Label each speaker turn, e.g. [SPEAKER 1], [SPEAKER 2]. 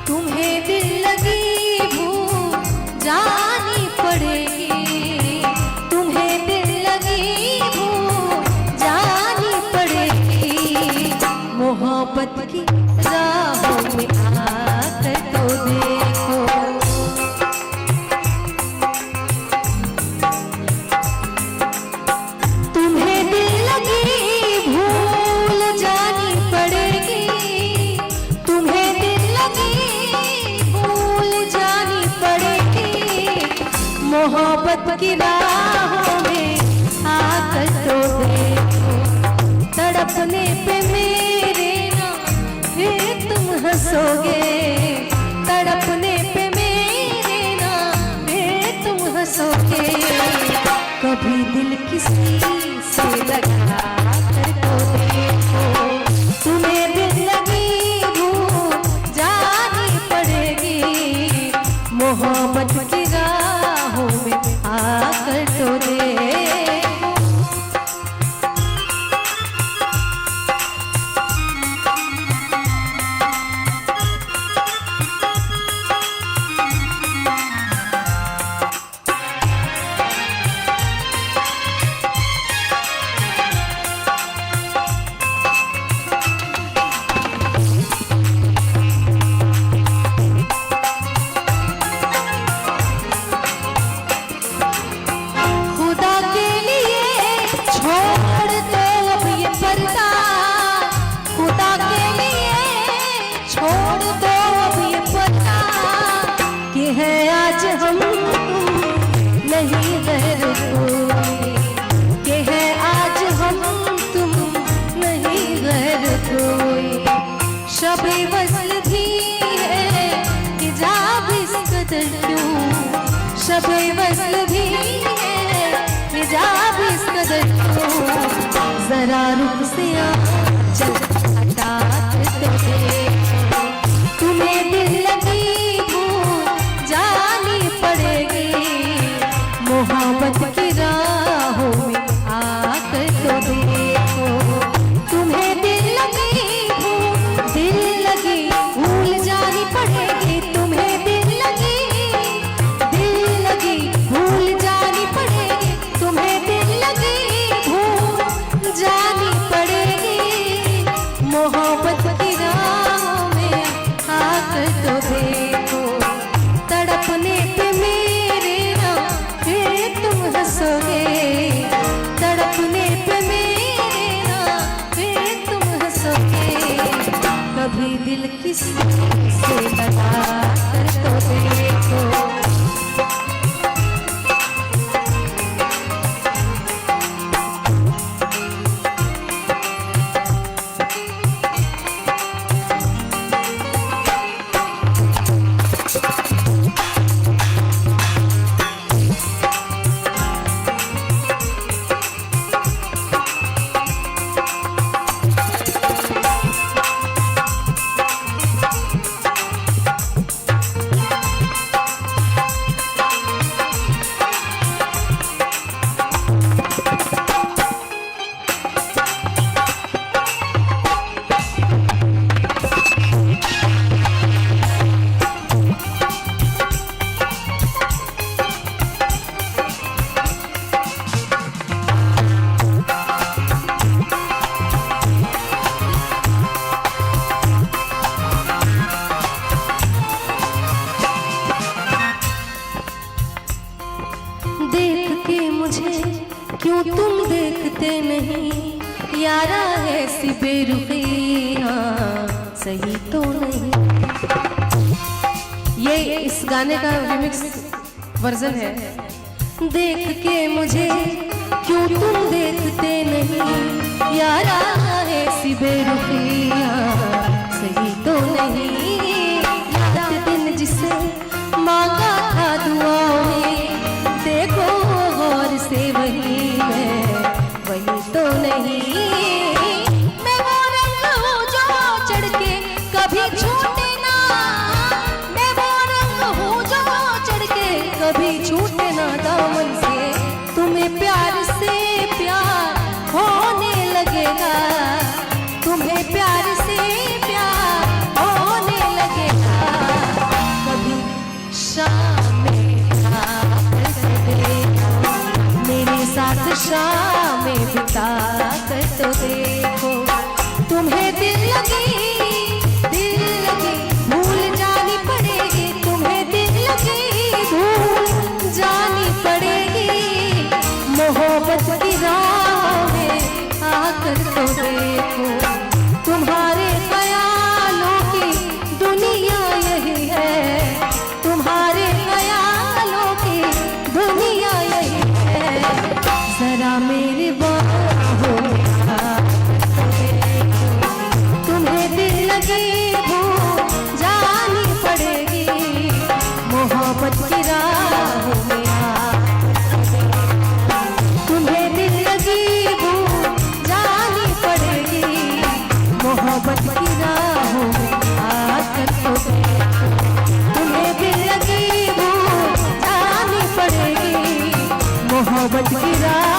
[SPEAKER 1] तुम्हें दिल लगी भूल जानी पड़ेगी, तुम्हें दिल लगी भूल जानी पड़ेगी। मोहब्बत की राहों में आकर तो देखो, तुम्हें दिल लगी भूल जानी पड़ेगी, तुम्हें दिल लगी भूल जानी पड़ेगी। मोहब्बत की राहों में आकर तो देखो, तड़पने पे मेरे ना फिर तुम हंसोगे, तड़पने पे मेरे ना फिर तुम हंसोगे। कभी दिल किसी से लगा कर तो देखो, तुम्हें दिल लगी भूल जानी पड़ेगी। मोहब्बत की राहों में आकर तो देखो। हम नहीं गैर कोई, के है आज हम तुम नहीं गैर कोई। शबे वस्ल भी है कि जाब इस कदर क्यों, शबे वस्ल भी है कि जाब इस कदर क्यों। जरा रुख से चल हटा तो देखो, तुम्हें दिल लगी भूल जानी पड़ेगी। मोहब्बत की राहों में आकर तो देखो, तुम्हें दिल लगी भूल जानी पड़ेगी। तुम्हें दिल लगी भूल जानी पड़ेगी, तुम्हें दिल लगी भूल जानी पड़ेगी। मोहब्बत की राहों में आकर तो देखो, तड़पने पे मेरे ना फिर तुम हंसोगे, तड़पने पे मेरे ना फिर तुम हंसोगे। कभी दिल किसी से लगा कर तो देखो, देख के मुझे क्यों तुम देखते नहीं। यारा ऐसी बेरुखियाँ सही तो नहीं। ये इस गाने का रिमिक्स वर्जन है। देख के मुझे क्यों तुम देखते नहीं। यारा ऐसी बेरुखियाँ सही तो नहीं। रात दिन जिसे मांगा था दुआओं में, देखो गौर से वही मैं वही तो नहीं। मैं वो रंग हूँ जो चढ़ के कभी छूटे ना, मैं वो रंग हूँ जो चढ़ के कभी छूटे ना दामन से। तुम्हें प्यार से प्यार होने लगेगा, तुम्हें प्यार से प्यार होने लगेगा। शामें बिता कर तो देखो, तुम्हें दिल लगी भूल जानी पड़ेगी, तुम्हें दिल लगी भूल जानी पड़ेगी। मोहब्बत की राह में आकर तो देखो, तुम्हारे ख्यालों की दुनिया यही है, तुम्हारे ख्यालों की दुनिया यही है। जरा मेरी बाहों में आकर देखो, तुम्हें दिल लगी भूल जानी पड़ेगी। मोहब्बत की राहों में तुम्हें दिल लगी भूल जानी पड़ेगी। मोहब्बत की राहों में आकर तो देखो, तुम्हें दिल लगी भूल जानी पड़ेगी। मोहब्बत की राह